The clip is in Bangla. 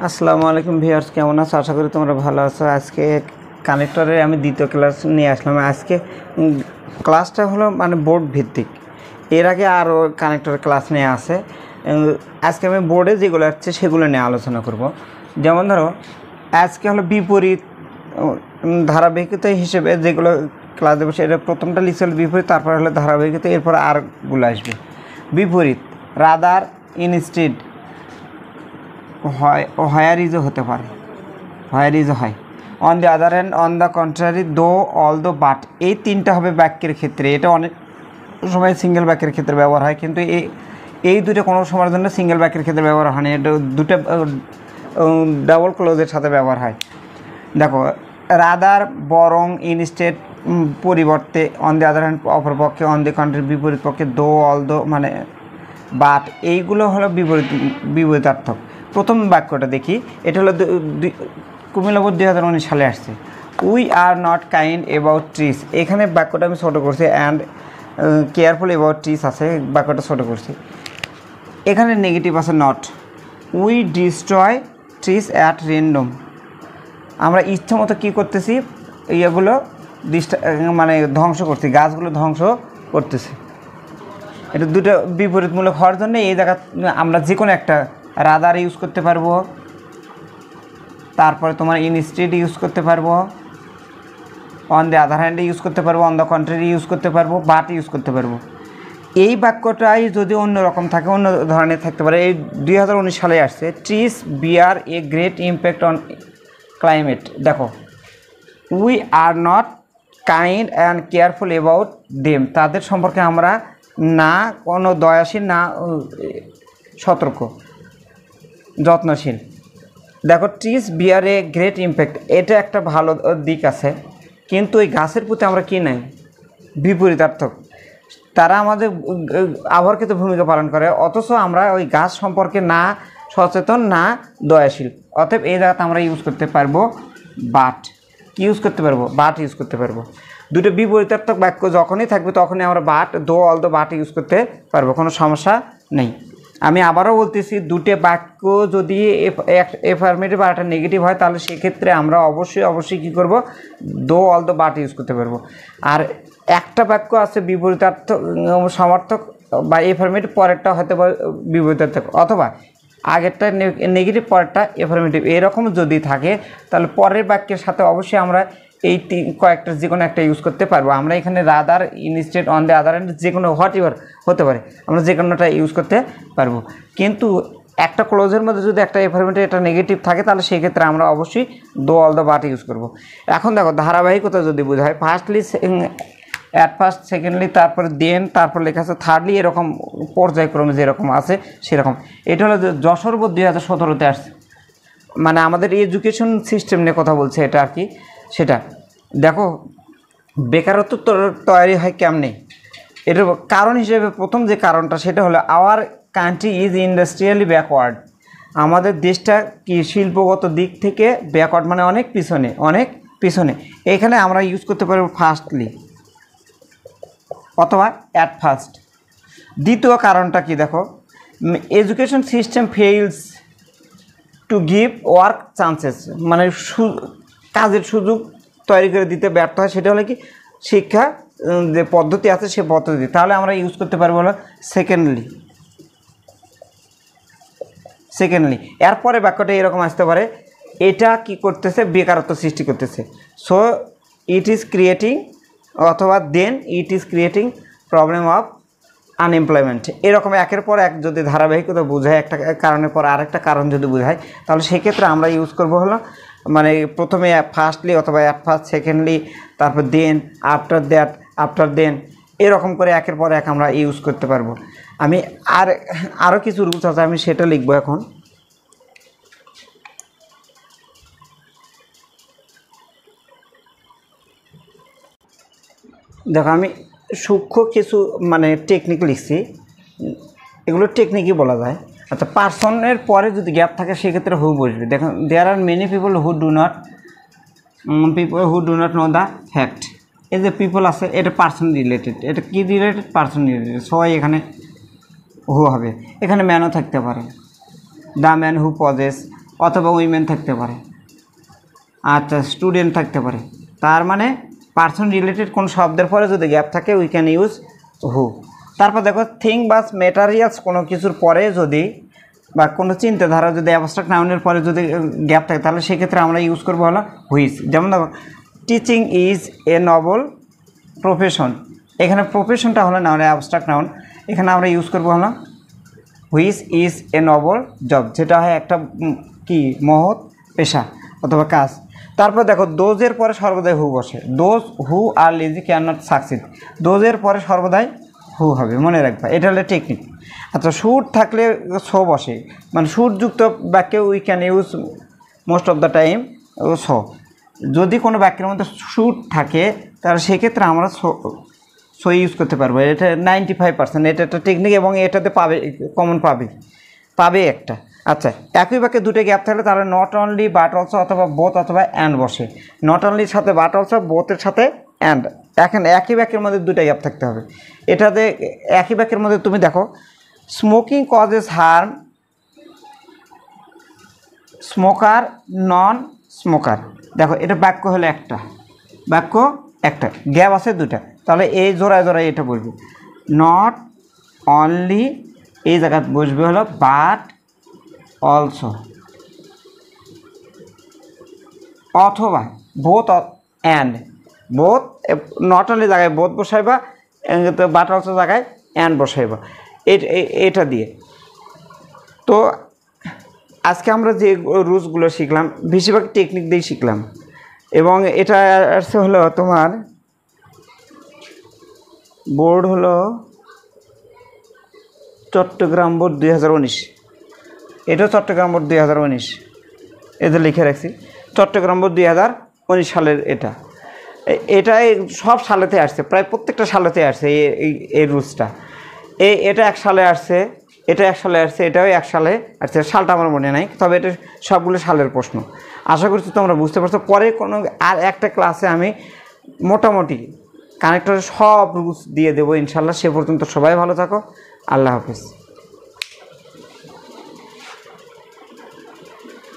আসসালামু আলাইকুম ভিউয়ার্স, কেমন আছো? আশা করি তোমরা ভালো আছো। আজকে কানেক্টরের আমি দ্বিতীয় ক্লাস নিয়ে আসলাম। আজকে ক্লাসটা হলো মানে বোর্ড ভিত্তিক। এর আগে আরও কানেক্টরের ক্লাস নিয়ে আসে। আজকে আমি বোর্ডে যেগুলো আসছে সেগুলো নিয়ে আলোচনা করব। যেমন ধরো আজকে হলো বিপরীত ধারাবাহিকতা হিসেবে যেগুলো ক্লাস দেবো সেটা প্রথমটা লিখছে হলো বিপরীত, তারপর হলো ধারাবাহিকতা, এরপর আরগুলো আসবে। বিপরীত রাদার ইনস্টেড হয়, হোয়ার ইজও হতে পারে, হোয়ার ইজও হয়। On the other hand, on the contrary, দো, অল দো, বাট, এই তিনটা হবে বাক্যের ক্ষেত্রে। এটা অনেক সময় সিঙ্গেল বাক্যের ক্ষেত্রে ব্যবহার হয়, কিন্তু এই দুটো কোনো সময়ের জন্য সিঙ্গেল বাক্যের ক্ষেত্রে ব্যবহার হয় না। এটা দুটো ডাবল ক্লোজের সাথে ব্যবহার হয়। দেখো, রাদার বরং, ইনস্টেড পরিবর্তে, অন দি আদার হ্যান্ড অপরপক্ষে, অন দি কন্ট্রারি বিপরীত পক্ষে, দো, অল দো মানে বাট, এইগুলো হলো বিপরীতার্থক। প্রথম বাক্যটা দেখি, এটা হলো কুমিল্লা বোর্ড 2019 সালে আসছে। We are not kind about trees, এখানে বাক্যটা আমি ছোটো করছি, অ্যান্ড কেয়ারফুল অ্যাবাউট ট্রিজ আছে, বাক্যটা ছোটো করছি। এখানে নেগেটিভ আছে not. We destroy trees at random, আমরা ইচ্ছা মতো কী করতেছি, ইয়েগুলো মানে ধ্বংস করছি, গাছগুলো ধ্বংস করতেছি। এটা দুটো বিপরীতমূলক হওয়ার জন্য এই জায়গা আমরা যে কোনো একটা রাদার ইউজ করতে পারবো, তারপরে তোমার ইনস্টেড ইউজ করতে পারবো, on the other hand use করতে পারবো, অন দ্য কন্ট্রারি ইউজ করতে পারবো, বাট ইউজ করতে পারবো। এই বাক্যটাই যদি অন্য রকম থাকে, অন্য ধরনের থাকতে পারে। এই 2019 সালে আসছে। Trees bear a great impact on climate. দেখো, we are not kind and careful about them, তাদের সম্পর্কে আমরা না কোনো দয়াশীল, না সতর্ক যত্নশীল। দেখো, trees bear a great impact, এটা একটা ভালো দিক আছে, কিন্তু ওই গাছের প্রতি আমরা কী নাই, বিপরীতার্থক। তারা আমাদের আবহাওয়ার ভূমিকা পালন করে, অথচ আমরা ওই গাছ সম্পর্কে না সচেতন, না দয়াশীল। অতএব এই জায়গাতে আমরা ইউজ করতে পারবো বাট। কী ইউজ করতে পারবো? বাট ইউজ করতে পারবো। দুটো বিপরীতার্থক বাক্য যখনই থাকবে তখনই আমরা বাট, দো, অল দো, বাট ইউজ করতে পারবো, কোনো সমস্যা নেই। আমি আবারও বলতেছি, দুটো বাক্য যদি এফার্মেটিভ আর একটা নেগেটিভ হয়, তাহলে সেক্ষেত্রে আমরা অবশ্যই কী করব, দো, অল দো, বাট ইউজ করতে পারবো। আর একটা বাক্য আছে বিপরীতার্থক সমার্থক বা এফার্মেটিভ, পরেরটা হতে পারে বিপরীতার্থক, অথবা আগেরটা নেগেটিভ, পরেরটা এফার্মেটিভ, এরকম যদি থাকে তাহলে পরের বাক্যের সাথে অবশ্যই আমরা এই কয়েকটা যে কোনো একটা ইউজ করতে পারবো। আমরা এখানে rather, instead, on the other hand, যে কোনো হোয়াট এভার হতে পারে, আমরা যে কোনোটা ইউজ করতে পারবো। কিন্তু একটা ক্লোজের মধ্যে যদি একটা এফার্মেটিভ, একটা নেগেটিভ থাকে, তাহলে সেক্ষেত্রে আমরা অবশ্যই দো, অল দ্য, বাট ইউজ করব। এখন দেখো, ধারাবাহিকতা যদি বোঝায়, ফার্স্টলি, অ্যাট ফার্স্ট, সেকেন্ডলি, তারপরে দেন, তারপর লেখা আছে থার্ডলি, এরকম পর্যায়ক্রমে যেরকম আছে সেরকম। এটা হলো যশোর বোর্ড 2017-তে আসছে, মানে আমাদের এডুকেশন সিস্টেম নিয়ে কথা বলছে এটা আর কি। সেটা দেখো, বেকারত্ব তৈরি হয় কেমনে, এটার কারণ হিসেবে প্রথম যে কারণটা সেটা হলো our country is industrially backward, আমাদের দেশটা কি শিল্পগত দিক থেকে ব্যাকওয়ার্ড, মানে অনেক পিছনে। এখানে আমরা ইউজ করতে পারবো ফার্স্টলি অথবা অ্যাট ফার্স্ট। দ্বিতীয় কারণটা কি দেখো, education system fails to give work chances, মানে কাজের সুযোগ তৈরি করে দিতে ব্যর্থ হয়। সেটা হলো কি, শিক্ষা যে পদ্ধতি আছে সে পদ্ধতি। তাহলে আমরা ইউজ করতে পারবো হলো সেকেন্ডলি। এরপরে বাক্যটা এরকম আসতে পারে, এটা কি করতেছে, বেকারত্ব সৃষ্টি করতেছে, সো ইট ইজ ক্রিয়েটিং, অথবা then it is creating problem of unemployment. এরকম একের পর এক যদি ধারাবাহিকতা বোঝায়, একটা কারণের পর আরেকটা কারণ যদি বোঝায়, তাহলে সেক্ষেত্রে আমরা ইউজ করবো হলো মানে প্রথমে ফার্স্টলি অথবা অ্যাট ফার্স্ট, সেকেন্ডলি, তারপর দেন, আফটার দ্যাট, আফটার দেন, এরকম করে একের পর এক আমরা ইউজ করতে পারবো। আমি আরও কিছু রুলস আছে, আমি সেটা লিখবো এখন। দেখো, আমি সূক্ষ্ম কিছু মানে টেকনিক লিখছি, এগুলো টেকনিকই বলা যায়। আচ্ছা, পার্সনের পরে যদি গ্যাপ থাকে সেক্ষেত্রে হু বসবে। দেখুন, there are many people who do not know the fact. এই যে পিপল আছে, এটা পার্সন রিলেটেড, এটা কি রিলেটেড, পার্সন রিলেটেড, সবাই এখানে হু হবে। এখানে ম্যানও থাকতে পারে, দ্য ম্যান হু পজেস, অথবা উইমেন থাকতে পারে, আচ্ছা স্টুডেন্ট থাকতে পারে। তার মানে পার্সন রিলেটেড কোন শব্দের পরে যদি গ্যাপ থাকে উই ক্যান ইউজ হু। তারপর দেখো থিং বা মেটারিয়ালস কোনো কিছুর পরে যদি বা কোনো চিন্তাধারা যদি অ্যাবস্ট্রাক্ট নাউনের পরে যদি গ্যাপ থাকে তাহলে সেক্ষেত্রে আমরা ইউজ করবো হলো হুইচ। যেমন দেখো teaching is a noble profession, এখানে প্রফেশনটা হলো নাউন, অ্যাবস্ট্রাক্ট নাউন, এখানে আমরা ইউজ করবো হলো which is a noble job, যেটা হয় একটা কি মহৎ পেশা অথবা কাজ। তারপর দেখো দোজের পরে সর্বদাই হু বসে, those who are lazy can not succeed, দোজের পরে সর্বদাই হু হবে, মনে রাখবা, এটা হলো টেকনিক। আচ্ছা শুড থাকলে সো বসে, মানে শুডযুক্ত বাক্যে we can use most of the time so. যদি কোনো বাক্যের মধ্যে শুড থাকে তাহলে সেক্ষেত্রে আমরা সো ইউজ করতে পারবো, এটা 95%, এটা একটা টেকনিক এবং এটাতে পাবে কমন পাবে একটা। আচ্ছা একই বাক্যে দুটো গ্যাপ থাকলে তাহলে নট অনলি বাট অলসো অথবা বোথ অথবা অ্যান্ড বসে, নট অনলির সাথে বাট অলসো, বোথের সাথে অ্যান্ড। এখন একই বাক্যের মধ্যে দুটো গ্যাপ থাকতে হবে, এটাতে একই বাক্যের মধ্যে তুমি দেখো smoking causes harm smoker non smoker, দেখো এটা বাক্য হলো একটা, বাক্য একটা, গ্যাপ আছে দুটা, তাহলে এই জোড়ায় জোড়ায় এটা বলবে নট অনলি, এই জায়গায় বসবে হলো বাট অলসো, অথবা both and, both not only জায়গায় বোথ বসাইবা, বাট অলসো জায়গায় অ্যান্ড বসাইবা, এটা দিয়ে। তো আজকে আমরা যে রুলসগুলো শিখলাম বেশিরভাগ টেকনিক দিয়েই শিখলাম, এবং এটা আসছে হলো তোমার বোর্ড হলো চট্টগ্রাম বোর্ড 2019, এটাও চট্টগ্রাম বোর্ড 2019, এতে লিখে রাখছি চট্টগ্রাম বোর্ড 2019 সালের। এটাই সব সালেতে আসছে, প্রায় প্রত্যেকটা সালেতে আসছে এই রুলসটা। এটা 1 সালে আসছে, এটা 1 সালে আসছে, এটাও 1 সালে আসছে, সালটা আমার মনে নাই, তবে এটা সবগুলো সালের প্রশ্ন। আশা করছি তোমরা বুঝতে পারছো। পরে কোনো আর একটা ক্লাসে আমি মোটামুটি কানেক্টরের সব রুলস দিয়ে দেবো ইনশাল্লাহ। সে পর্যন্ত সবাই ভালো থাকো, আল্লাহ হাফিজ।